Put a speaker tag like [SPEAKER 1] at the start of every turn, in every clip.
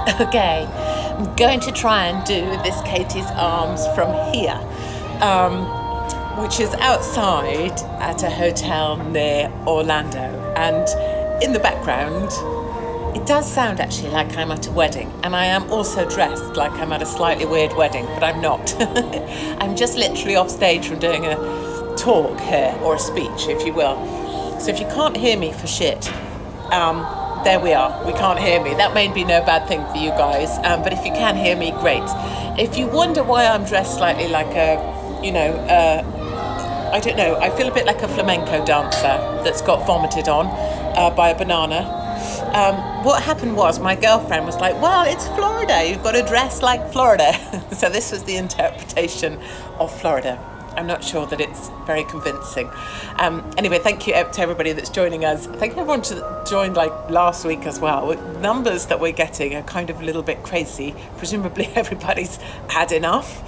[SPEAKER 1] Okay, I'm going to try and do this Katie's Arms from here, um, which is outside at a hotel near Orlando. And in the background, it does sound actually like I'm at a wedding, and I am also dressed like I'm at a slightly weird wedding, but I'm not. I'm just literally off stage from doing a talk here, or a speech, if you will. So if you can't hear me for shit, there we are. We can't hear me. That may be no bad thing for you guys, but if you can hear me, great. If you wonder why I'm dressed slightly like I don't know, I feel a bit like a flamenco dancer that's got vomited on by a banana. What happened was my girlfriend was like, well, it's Florida. You've got to dress like Florida. So this was the interpretation of Florida. I'm not sure that it's very convincing. Anyway, thank you to everybody that's joining us. Thank you everyone that joined like last week as well. Numbers that we're getting are kind of a little bit crazy. Presumably everybody's had enough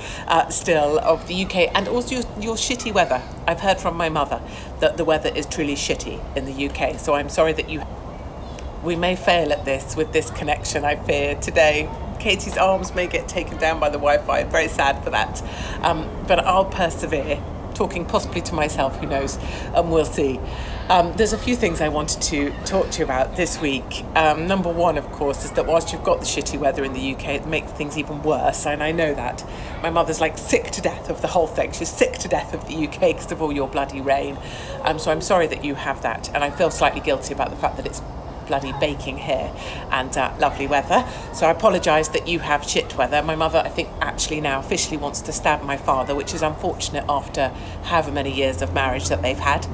[SPEAKER 1] still of the UK, and also your shitty weather. I've heard from my mother that the weather is truly shitty in the UK. So I'm sorry that we may fail at this with this connection, I fear, today. Katie's Arms may get taken down by the Wi-Fi. I'm very sad for that. But I'll persevere, talking possibly to myself, who knows, and we'll see. There's a few things I wanted to talk to you about this week. Number one, of course, is that whilst you've got the shitty weather in the UK, it makes things even worse, and I know that. My mother's like sick to death of the whole thing. She's sick to death of the UK because of all your bloody rain. So I'm sorry that you have that, and I feel slightly guilty about the fact that it's bloody baking here and lovely weather. So I apologise that you have shit weather. My mother, I think, actually now officially wants to stab my father, which is unfortunate after however many years of marriage that they've had.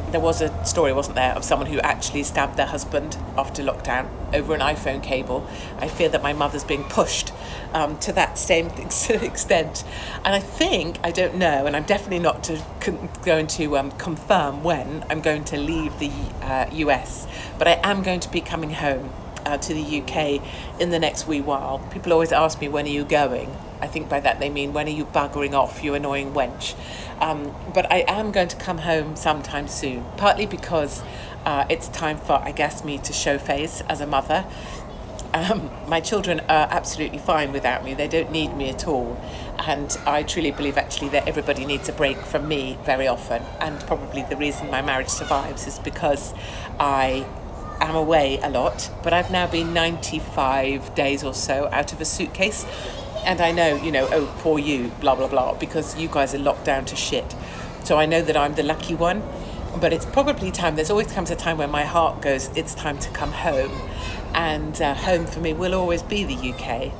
[SPEAKER 1] There was a story, wasn't there, of someone who actually stabbed their husband after lockdown over an iPhone cable. I fear that my mother's being pushed to that same extent. And I think, I don't know, and I'm definitely not going to confirm when I'm going to leave the US, but I am going to be coming home to the UK in the next wee while. People always ask me, when are you going? I think by that they mean, when are you buggering off, you annoying wench? But I am going to come home sometime soon, partly because it's time for, I guess, me to show face as a mother. My children are absolutely fine without me. They don't need me at all. And I truly believe actually that everybody needs a break from me very often. And probably the reason my marriage survives is because I am away a lot, but I've now been 95 days or so out of a suitcase. And I know, oh, poor you, blah, blah, blah, because you guys are locked down to shit. So I know that I'm the lucky one, but it's probably time. There's always comes a time when my heart goes, it's time to come home. And home for me will always be the UK,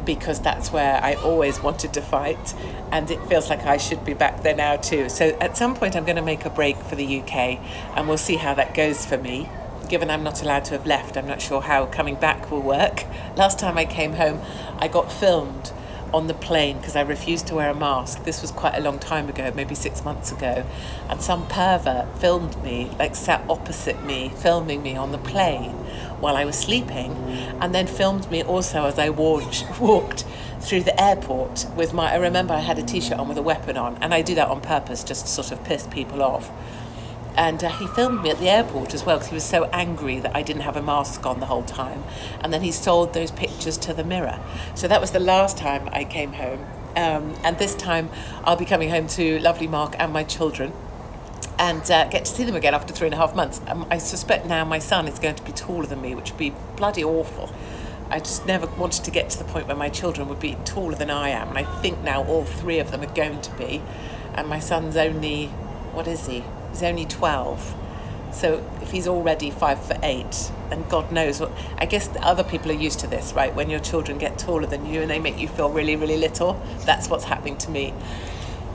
[SPEAKER 1] because that's where I always wanted to fight. And it feels like I should be back there now too. So at some point I'm going to make a break for the UK, and we'll see how that goes for me. Given I'm not allowed to have left, I'm not sure how coming back will work. Last time I came home, I got filmed on the plane because I refused to wear a mask. This was quite a long time ago, maybe 6 months ago, and some pervert filmed me, like sat opposite me, filming me on the plane while I was sleeping, and then filmed me also as I walked through the airport with I remember I had a t-shirt on with a weapon on, and I do that on purpose just to sort of piss people off. And he filmed me at the airport as well, because he was so angry that I didn't have a mask on the whole time. And then he sold those pictures to the Mirror. So that was the last time I came home. And this time I'll be coming home to lovely Mark and my children, and get to see them again after 3.5 months. I suspect now my son is going to be taller than me, which would be bloody awful. I just never wanted to get to the point where my children would be taller than I am. And I think now all 3 of them are going to be. And my son's only, what is he? He's only 12. So if he's already 5'8", and God knows what, I guess the other people are used to this, right? When your children get taller than you and they make you feel really, really little, that's what's happening to me.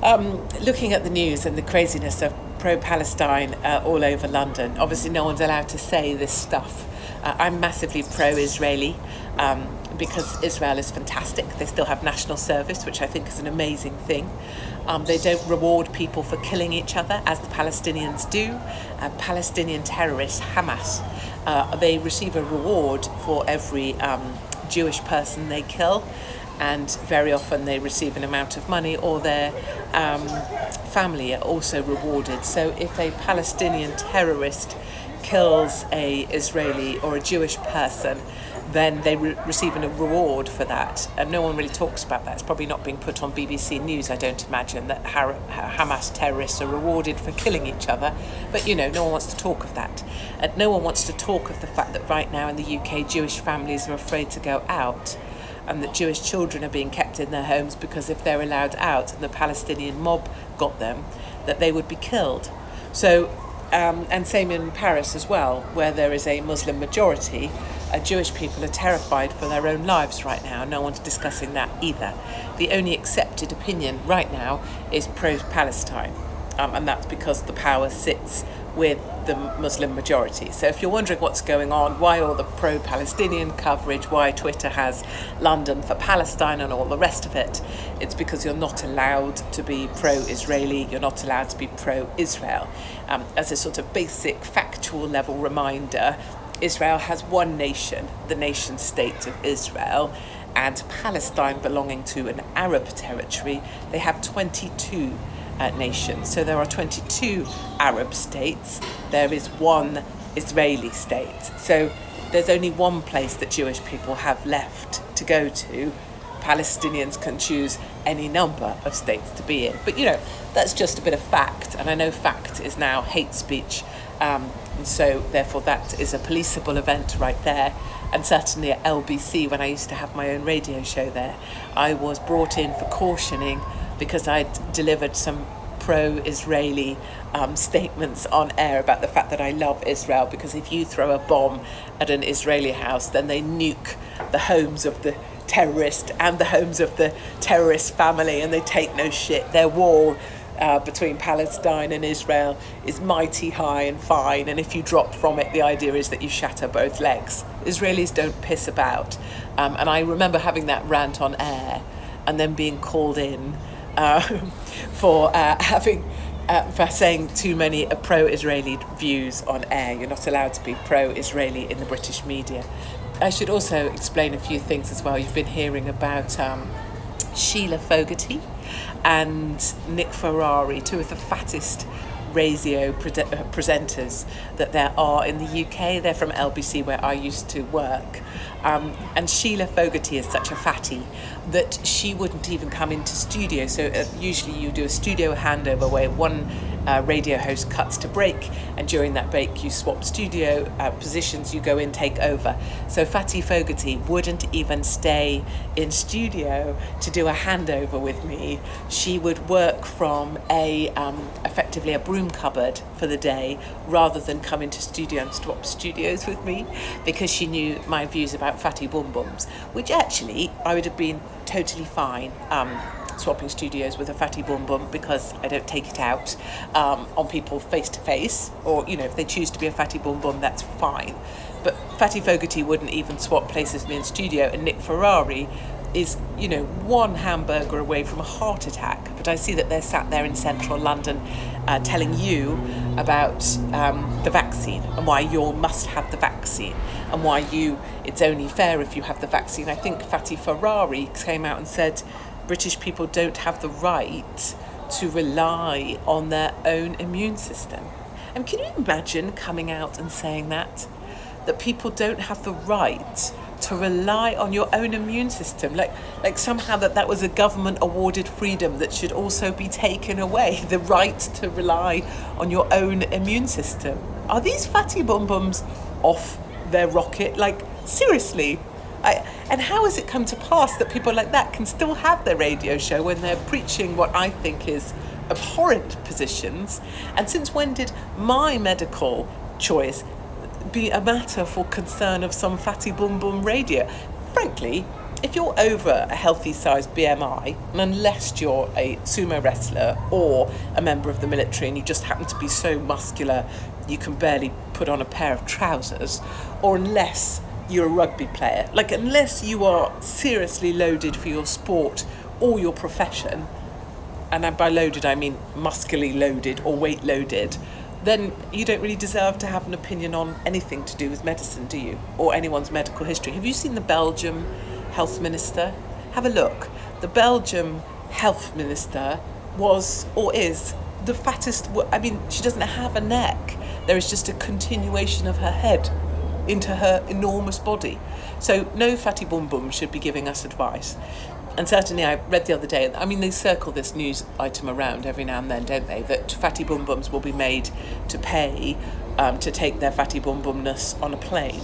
[SPEAKER 1] Looking at the news and the craziness of pro-Palestine all over London, obviously no one's allowed to say this stuff. I'm massively pro-Israeli because Israel is fantastic. They still have national service, which I think is an amazing thing. They don't reward people for killing each other, as the Palestinians do. Palestinian terrorists, Hamas, they receive a reward for every Jewish person they kill, and very often they receive an amount of money, or their family are also rewarded. So if a Palestinian terrorist kills a Israeli or a Jewish person, then they receive a reward for that. And no one really talks about that. It's probably not being put on BBC News, I don't imagine, that Hamas terrorists are rewarded for killing each other. But, no one wants to talk of that. And no one wants to talk of the fact that right now in the UK, Jewish families are afraid to go out, and that Jewish children are being kept in their homes because if they're allowed out and the Palestinian mob got them, that they would be killed. So, and same in Paris as well, where there is a Muslim majority. Jewish people are terrified for their own lives right now. No one's discussing that either. The only accepted opinion right now is pro-Palestine, and that's because the power sits with the Muslim majority. So if you're wondering what's going on, why all the pro-Palestinian coverage, why Twitter has London for Palestine and all the rest of it, it's because you're not allowed to be pro-Israeli, you're not allowed to be pro-Israel. As a sort of basic factual level reminder, Israel has one nation, the nation state of Israel, and Palestine, belonging to an Arab territory, they have 22 nations. So there are 22 Arab states, there is one Israeli state. So there's only one place that Jewish people have left to go to. Palestinians can choose any number of states to be in. But that's just a bit of fact, and I know fact is now hate speech. And so therefore that is a policeable event right there. And certainly at LBC, when I used to have my own radio show there, I was brought in for cautioning because I'd delivered some pro-Israeli statements on air about the fact that I love Israel, because if you throw a bomb at an Israeli house, then they nuke the homes of the terrorist and the homes of the terrorist family, and they take no shit. Their wall between Palestine and Israel is mighty high and fine, and if you drop from it, the idea is that you shatter both legs. Israelis don't piss about. And I remember having that rant on air and then being called in for saying too many pro-Israeli views on air. You're not allowed to be pro-Israeli in the British media. I should also explain a few things as well. You've been hearing about Sheila Fogarty and Nick Ferrari, two of the fattest radio presenters that there are in the UK. They're from LBC, where I used to work. And Sheila Fogarty is such a fatty that she wouldn't even come into studio. So usually you do a studio handover where one radio host cuts to break, and during that break you swap studio positions, you go in, take over. So Fatty Fogarty wouldn't even stay in studio to do a handover with me. She would work from effectively a broom cupboard for the day, rather than come into studio and swap studios with me, because she knew my views about fatty bum bums, which actually I would have been totally fine swapping studios with a fatty bum bum, because I don't take it out on people face to face, or if they choose to be a fatty bum bum, that's fine. But Fatty Fogarty wouldn't even swap places with me in studio, and Nick Ferrari is one hamburger away from a heart attack. But I see that they're sat there in central London telling you about the vaccine, and why you must have the vaccine, and why it's only fair if you have the vaccine. I think Fatty Ferrari came out and said British people don't have the right to rely on their own immune system. And can you imagine coming out and saying that people don't have the right to rely on your own immune system, like somehow that was a government awarded freedom that should also be taken away, the right to rely on your own immune system? Are these fatty bum bums off their rocket? Seriously? And how has it come to pass that people like that can still have their radio show when they're preaching what I think is abhorrent positions? And since when did my medical choice be a matter for concern of some fatty bum bum radio? Frankly, if you're over a healthy sized BMI, and unless you're a sumo wrestler or a member of the military and you just happen to be so muscular you can barely put on a pair of trousers, or unless you're a rugby player, unless you are seriously loaded for your sport or your profession, and by loaded I mean muscularly loaded or weight loaded, then you don't really deserve to have an opinion on anything to do with medicine, do you? Or anyone's medical history. Have you seen the Belgium health minister? Have a look. The Belgium health minister was, or is, the fattest. She doesn't have a neck. There is just a continuation of her head. into her enormous body. So no fatty bum bum should be giving us advice. And certainly I read the other day, I mean, they circle this news item around every now and then, don't they, that fatty bum bums will be made to pay to take their fatty bum bumness on a plane.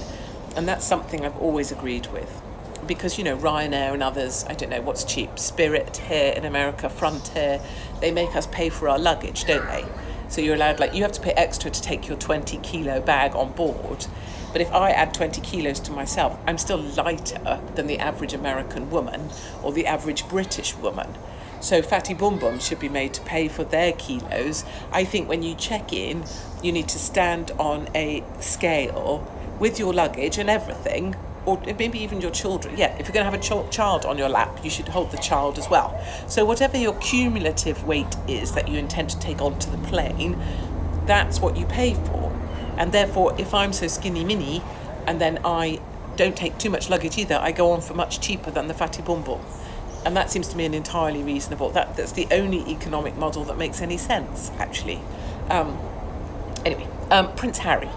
[SPEAKER 1] And that's something I've always agreed with. Because, you know, Ryanair and others, I don't know what's cheap, Spirit here in America, Frontier, they make us pay for our luggage, don't they? So you're allowed, like, you have to pay extra to take your 20 kilo bag on board. But if I add 20 kilos to myself, I'm still lighter than the average American woman or the average British woman. So fatty bum bums should be made to pay for their kilos. I think when you check in, you need to stand on a scale with your luggage and everything, or maybe even your children. Yeah, if you're going to have a child on your lap, you should hold the child as well. So whatever your cumulative weight is that you intend to take onto the plane, that's what you pay for. And therefore, if I'm so skinny mini, and then I don't take too much luggage either, I go on for much cheaper than the fatty bum bum. And that seems to me an entirely reasonable, that's the only economic model that makes any sense, actually. Anyway, Prince Harry.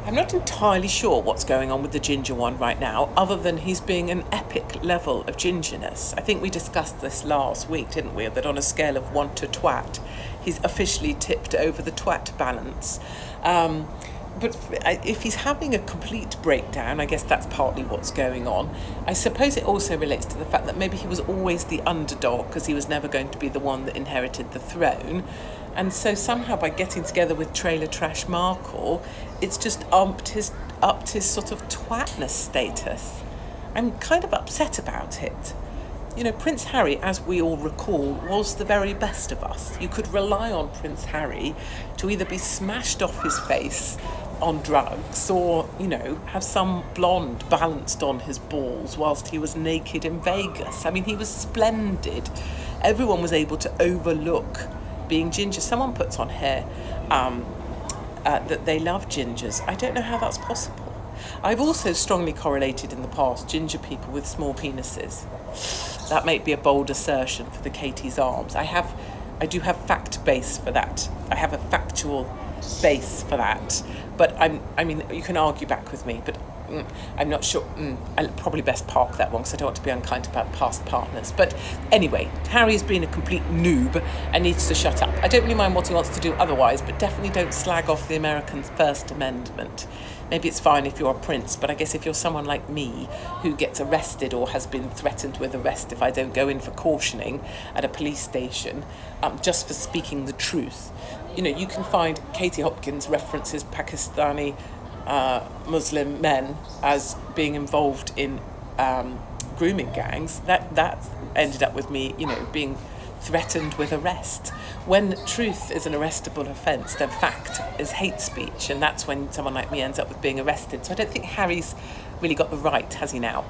[SPEAKER 1] I'm not entirely sure what's going on with the ginger one right now, other than he's being an epic level of gingerness. I think we discussed this last week, didn't we? That on a scale of 1 to twat, he's officially tipped over the twat balance. But if he's having a complete breakdown, I guess that's partly what's going on. I suppose it also relates to the fact that maybe he was always the underdog because he was never going to be the one that inherited the throne. And so somehow by getting together with Trailer Trash Markle, it's just upped his sort of twatness status. I'm kind of upset about it. You know, Prince Harry, as we all recall, was the very best of us. You could rely on Prince Harry to either be smashed off his face on drugs or, you know, have some blonde balanced on his balls whilst he was naked in Vegas. I mean, he was splendid. Everyone was able to overlook being ginger. Someone puts on here that they love gingers. I don't know how that's possible. I've also strongly correlated in the past ginger people with small penises. That might be a bold assertion for the Katie's Arms. I do have fact base for that. I have a factual base for that. But I mean, you can argue back with me, but I'm not sure. I'll probably best park that one because I don't want to be unkind about past partners. But anyway, Harry's been a complete noob and needs to shut up. I don't really mind what he wants to do otherwise, but definitely don't slag off the American First Amendment. Maybe it's fine if you're a prince, but I guess if you're someone like me who gets arrested or has been threatened with arrest if I don't go in for cautioning at a police station just for speaking the truth, you know, you can find Katie Hopkins references Pakistani Muslim men as being involved in grooming gangs. That ended up with me, you know, being threatened with arrest. When truth is an arrestable offence, then fact is hate speech, and that's when someone like me ends up with being arrested. So I don't think Harry's really got the right, has he now,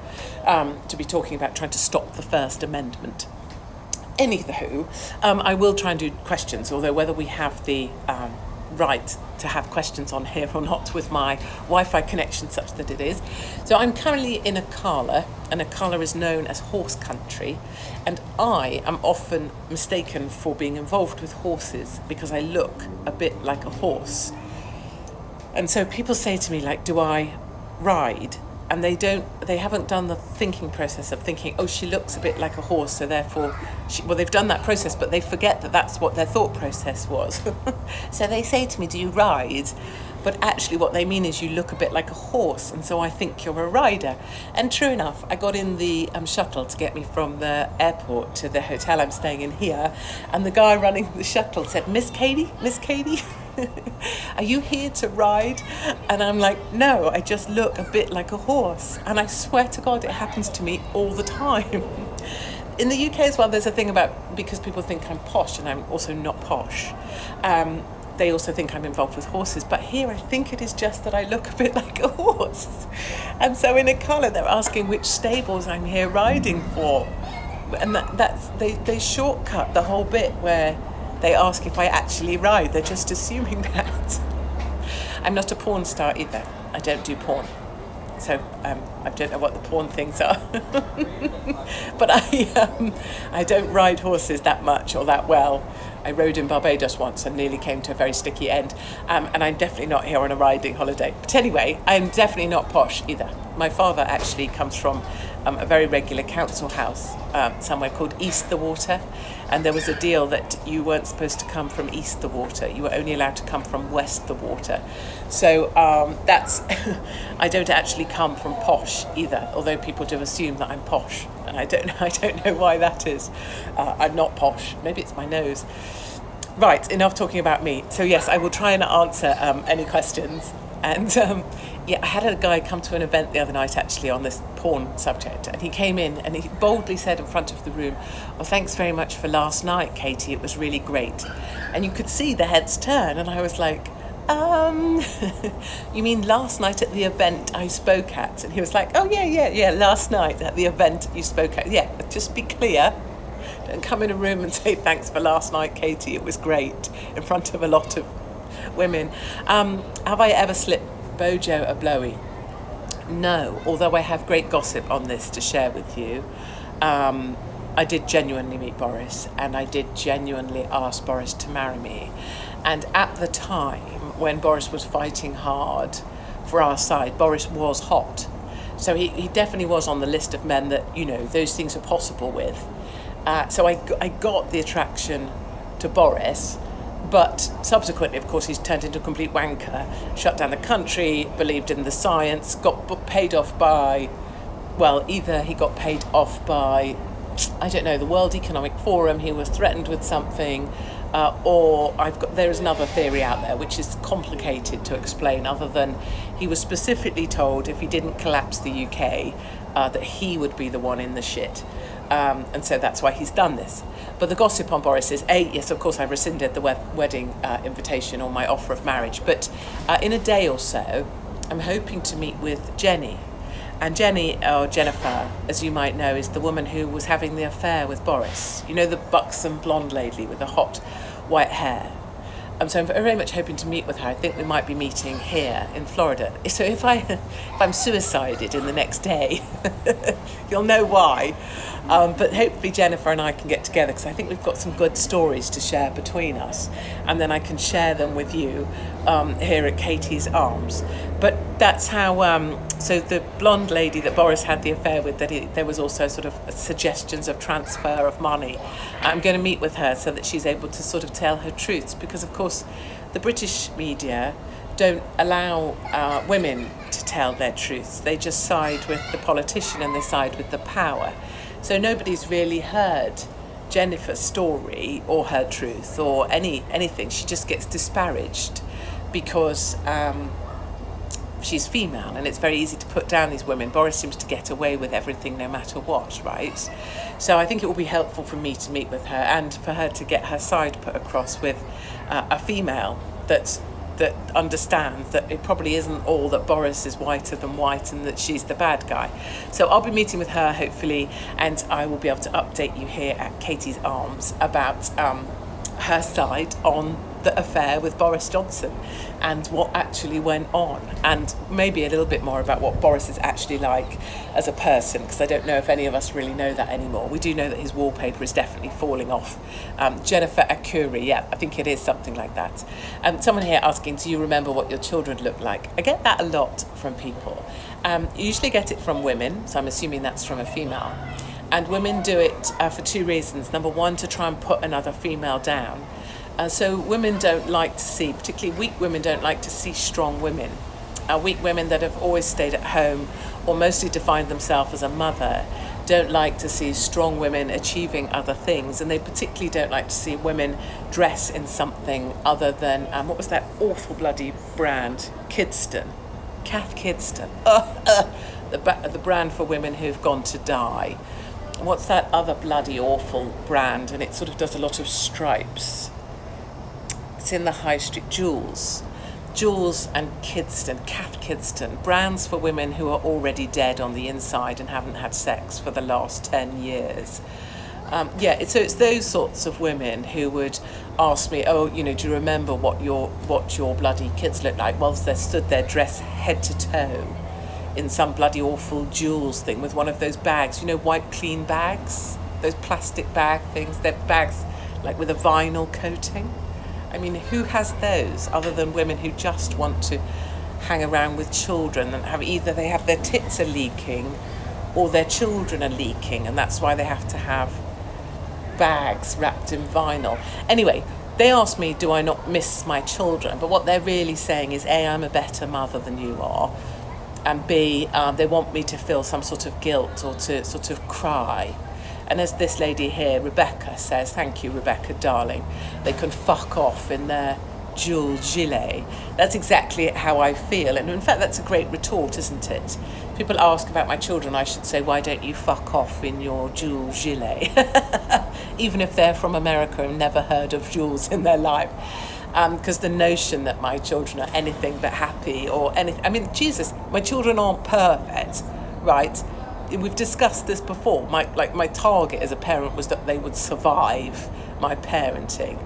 [SPEAKER 1] to be talking about trying to stop the First Amendment. Anywho, I will try and do questions, although whether we have the right to have questions on here or not with my Wi-Fi connection such that it is. So I'm currently in a Akala, and Akala is known as horse country, and I am often mistaken for being involved with horses because I look a bit like a horse. And so people say to me, like, do I ride? And they haven't done the thinking process of thinking, oh, she looks a bit like a horse, so therefore, they've done that process, but they forget that that's what their thought process was. So they say to me, do you ride? But actually what they mean is you look a bit like a horse, and so I think you're a rider. And true enough, I got in the shuttle to get me from the airport to the hotel I'm staying in here, and the guy running the shuttle said, Miss Katie, are you here to ride? And I'm like, no, I just look a bit like a horse. And I swear to God, it happens to me all the time. In the UK as well, there's a thing about, because people think I'm posh, and I'm also not posh, they also think I'm involved with horses. But here, I think it is just that I look a bit like a horse. And so in Akala, they're asking which stables I'm here riding for. And they shortcut the whole bit where they ask if I actually ride. They're just assuming that. I'm not a porn star either. I don't do porn. So I don't know what the porn things are. But I don't ride horses that much or that well. I rode in Barbados once and nearly came to a very sticky end. And I'm definitely not here on a riding holiday. But anyway, I'm definitely not posh either. My father actually comes from a very regular council house somewhere called East the Water. And there was a deal that you weren't supposed to come from East the Water. You were only allowed to come from West the Water. So that's, I don't actually come from posh either, although people do assume that I'm posh. And I don't know why that is. I'm not posh. Maybe it's my nose. Right, enough talking about me. So yes, I will try and answer any questions. And yeah, I had a guy come to an event the other night actually on this porn subject, and he came in and he boldly said in front of the room, "Oh, thanks very much for last night, Katie, it was really great." And you could see the heads turn, and I was like, you mean last night at the event I spoke at? And he was like, "Oh yeah, last night at the event you spoke at." Yeah, just be clear. Don't come in a room and say, "Thanks for last night, Katie, it was great," in front of a lot of women. Have I ever slipped Bojo a blowy? No, although I have great gossip on this to share with you. I did genuinely meet Boris, and I did genuinely ask Boris to marry me. And at the time when Boris was fighting hard for our side, Boris was hot. So he definitely was on the list of men that, you know, those things are possible with. So I got the attraction to Boris, but subsequently, of course, he's turned into a complete wanker, shut down the country, believed in the science, got paid off by, well, either he got paid off by, I don't know, the World Economic Forum, he was threatened with something, or there is another theory out there which is complicated to explain, other than he was specifically told if he didn't collapse the UK, that he would be the one in the shit. And so that's why he's done this. But the gossip on Boris is, yes, of course, I rescinded the wedding invitation or my offer of marriage. But in a day or so, I'm hoping to meet with Jenny. And Jenny, or Jennifer, as you might know, is the woman who was having the affair with Boris. You know, the buxom blonde lady with the hot white hair. So I'm very much hoping to meet with her. I think we might be meeting here in Florida. So if I'm suicided in the next day, you'll know why. But hopefully Jennifer and I can get together, because I think we've got some good stories to share between us, and then I can share them with you here at Katie's Arms. But that's how, so the blonde lady that Boris had the affair with, there was also sort of suggestions of transfer of money. I'm going to meet with her so that she's able to sort of tell her truths, because of course the British media don't allow women to tell their truths. They just side with the politician and they side with the power. So nobody's really heard Jennifer's story or her truth or anything. She just gets disparaged because she's female, and it's very easy to put down these women. Boris seems to get away with everything no matter what, right? So I think it will be helpful for me to meet with her and for her to get her side put across with a female that understands that it probably isn't all that Boris is whiter than white and that she's the bad guy. So I'll be meeting with her hopefully, and I will be able to update you here at Katie's Arms about her side on the affair with Boris Johnson and what actually went on, and maybe a little bit more about what Boris is actually like as a person, because I don't know if any of us really know that anymore. We do know that his wallpaper is definitely falling off. Jennifer Akuri, yeah, I think it is something like that. Someone here asking, do you remember what your children look like? I get that a lot from people. You usually get it from women, so I'm assuming that's from a female. And women do it for two reasons. Number one, to try and put another female down. So women don't like to see, particularly weak women don't like to see strong women. Weak women that have always stayed at home or mostly defined themselves as a mother don't like to see strong women achieving other things, and they particularly don't like to see women dress in something other than, what was that awful bloody brand? Kath Kidston. The brand for women who've gone to die. What's that other bloody awful brand? And it sort of does a lot of stripes. It's in the high street. Jules and Kath Kidston, brands for women who are already dead on the inside and haven't had sex for the last 10 years. So it's those sorts of women who would ask me, do you remember what your bloody kids look like? Well, they stood there dressed head to toe in some bloody awful Jules thing with one of those bags, white clean bags, those plastic bag things. They're bags like with a vinyl coating. I mean, who has those other than women who just want to hang around with children and have either they have their tits are leaking or their children are leaking, and that's why they have to have bags wrapped in vinyl. Anyway, they asked me, do I not miss my children? But what they're really saying is, A, I'm a better mother than you are, and B, they want me to feel some sort of guilt or to sort of cry. And as this lady here, Rebecca, says, thank you, Rebecca, darling, they can fuck off in their Jules gilet. That's exactly how I feel. And in fact, that's a great retort, isn't it? People ask about my children, I should say, why don't you fuck off in your Jules gilet? Even if they're from America and never heard of Jules in their life. Because the notion that my children are anything but happy or anything, I mean, Jesus, my children aren't perfect, right? We've discussed this before. My target as a parent was that they would survive my parenting.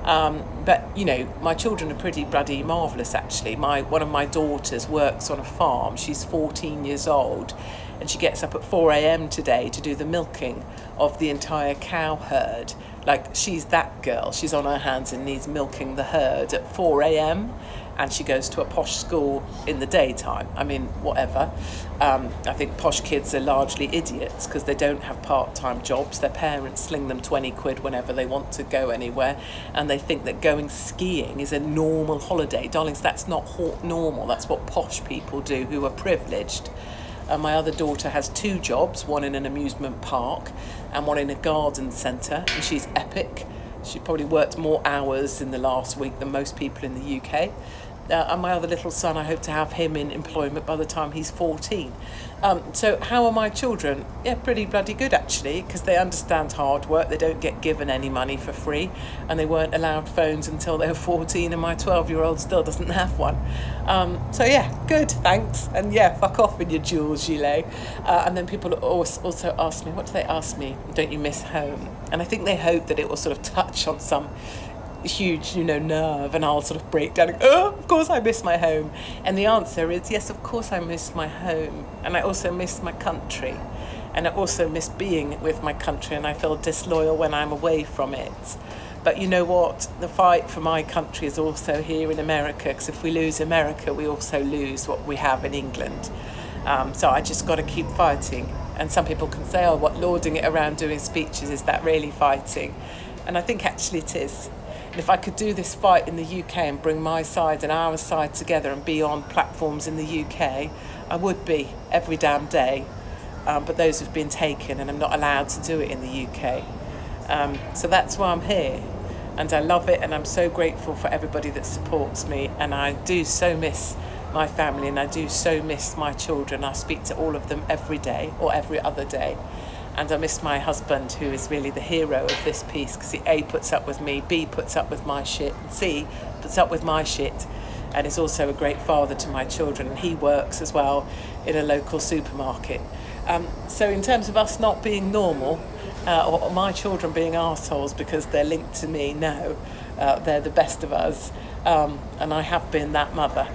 [SPEAKER 1] But, you know, my children are pretty bloody marvellous, actually. One of my daughters works on a farm. She's 14 years old, and she gets up at 4 a.m. today to do the milking of the entire cow herd. Like, she's that girl. She's on her hands and knees milking the herd at 4 a.m. and she goes to a posh school in the daytime. I mean, whatever. I think posh kids are largely idiots because they don't have part-time jobs. Their parents sling them 20 quid whenever they want to go anywhere, and they think that going skiing is a normal holiday. Darlings, that's not normal. That's what posh people do who are privileged. My other daughter has 2 jobs, one in an amusement park and one in a garden centre, and she's epic. She probably worked more hours in the last week than most people in the UK. And my other little son, I hope to have him in employment by the time he's 14. So how are my children? Yeah, pretty bloody good, actually, because they understand hard work. They don't get given any money for free, and they weren't allowed phones until they were 14, and my 12-year-old still doesn't have one. So yeah, good, thanks. And yeah, fuck off in your Jules gilet. And then people also ask me, what do they ask me? Don't you miss home? And I think they hope that it will sort of touch on some huge, nerve, and I'll sort of break down and go, oh, of course I miss my home. And the answer is, yes, of course I miss my home. And I also miss my country. And I also miss being with my country, and I feel disloyal when I'm away from it. But you know what? The fight for my country is also here in America, because if we lose America, we also lose what we have in England. So I just got to keep fighting. And some people can say, oh, what, lauding it around doing speeches, is that really fighting? And I think actually it is. And if I could do this fight in the UK and bring my side and our side together and be on platforms in the UK, I would be every damn day. But those have been taken, and I'm not allowed to do it in the UK. So that's why I'm here. And I love it, and I'm so grateful for everybody that supports me. And I do so miss my family, and I do so miss my children. I speak to all of them every day or every other day. And I miss my husband, who is really the hero of this piece, because he A, puts up with me, B, puts up with my shit, and C, puts up with my shit, and is also a great father to my children. And he works as well in a local supermarket. So in terms of us not being normal, or my children being arseholes because they're linked to me, no, they're the best of us, and I have been that mother.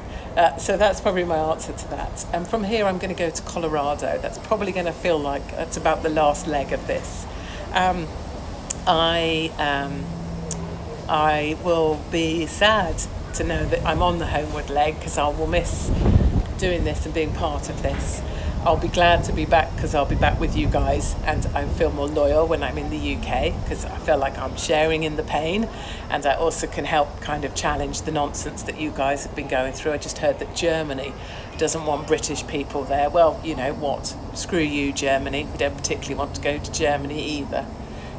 [SPEAKER 1] So that's probably my answer to that. And from here, I'm going to go to Colorado. That's probably going to feel like that's about the last leg of this. I will be sad to know that I'm on the homeward leg, because I will miss doing this and being part of this. I'll be glad to be back, because I'll be back with you guys, and I feel more loyal when I'm in the UK, because I feel like I'm sharing in the pain, and I also can help kind of challenge the nonsense that you guys have been going through. I just heard that Germany doesn't want British people there. Well, you know what? Screw you, Germany. We don't particularly want to go to Germany either.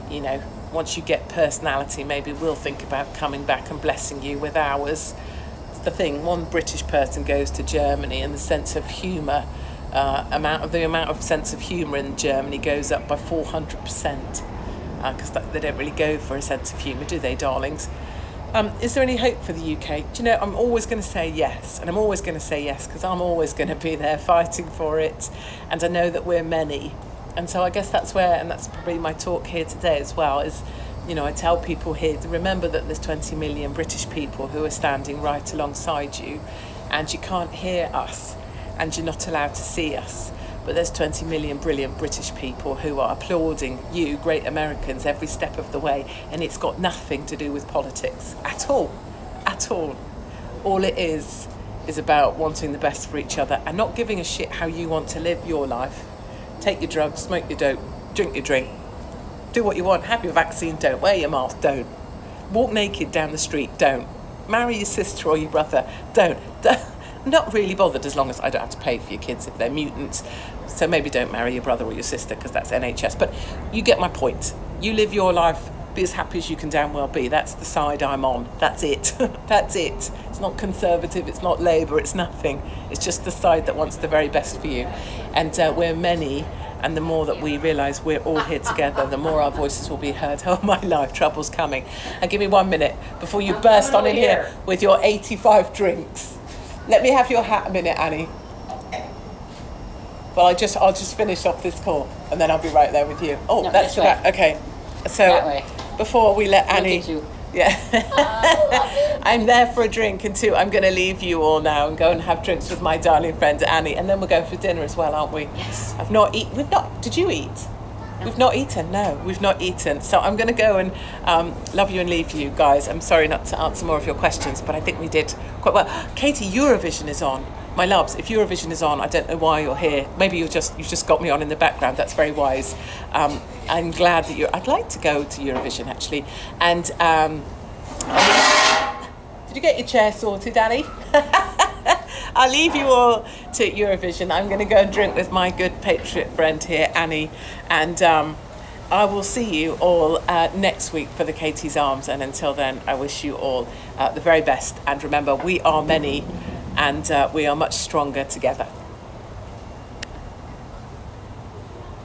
[SPEAKER 1] You know, once you get personality, maybe we'll think about coming back and blessing you with ours. It's the thing, one British person goes to Germany, and the sense of humour, the amount of sense of humour in Germany goes up by 400%, because they don't really go for a sense of humour, do they, darlings? Is there any hope for the UK? Do you know, I'm always going to say yes, and I'm always going to say yes, because I'm always going to be there fighting for it, and I know that we're many. And so I guess that's where, and that's probably my talk here today as well, is, I tell people here to remember that there's 20 million British people who are standing right alongside you, and you can't hear us, and you're not allowed to see us. but there's 20 million brilliant British people who are applauding you, great Americans, every step of the way, and it's got nothing to do with politics at all, at all. All it is about wanting the best for each other and not giving a shit how you want to live your life. Take your drugs, smoke your dope, drink your drink, do what you want, have your vaccine, don't, wear your mask, don't, walk naked down the street, don't, marry your sister or your brother, don't. Not really bothered as long as I don't have to pay for your kids if they're mutants. So maybe don't marry your brother or your sister because that's NHS. But you get my point. You live your life, be as happy as you can damn well be. That's the side I'm on. That's it. That's it. It's not Conservative, it's not Labour, it's nothing. It's just the side that wants the very best for you. And we're many, and the more that we realise we're all here together, the more our voices will be heard. Oh my life, trouble's coming. And give me 1 minute before you burst on in here with your 85 drinks. Let me have your hat a minute, Annie. Well, I'll just finish off this call and then I'll be right there with you. Oh, no, that's right. Okay. So before we let Annie, yeah, I'm there for a drink, and two, I'm going to leave you all now and go and have drinks with my darling friend Annie, and then we're going for dinner as well, aren't we?
[SPEAKER 2] Yes.
[SPEAKER 1] I've not eaten. We've not. Did you eat? No. We've not eaten. No, we've not eaten. So I'm going to go and love you and leave you guys. I'm sorry not to answer more of your questions, but I think we did quite well. Katie, Eurovision is on. My loves, if Eurovision is on, I don't know why you're here. Maybe you've just got me on in the background. That's very wise. I'm glad that I'd like to go to Eurovision actually. And did you get your chair sorted, Danny? I'll leave you all to Eurovision. I'm going to go and drink with my good patriot friend here, Annie, and I will see you all next week for the Katie's Arms. And until then, I wish you all the very best. And remember, we are many, and we are much stronger together.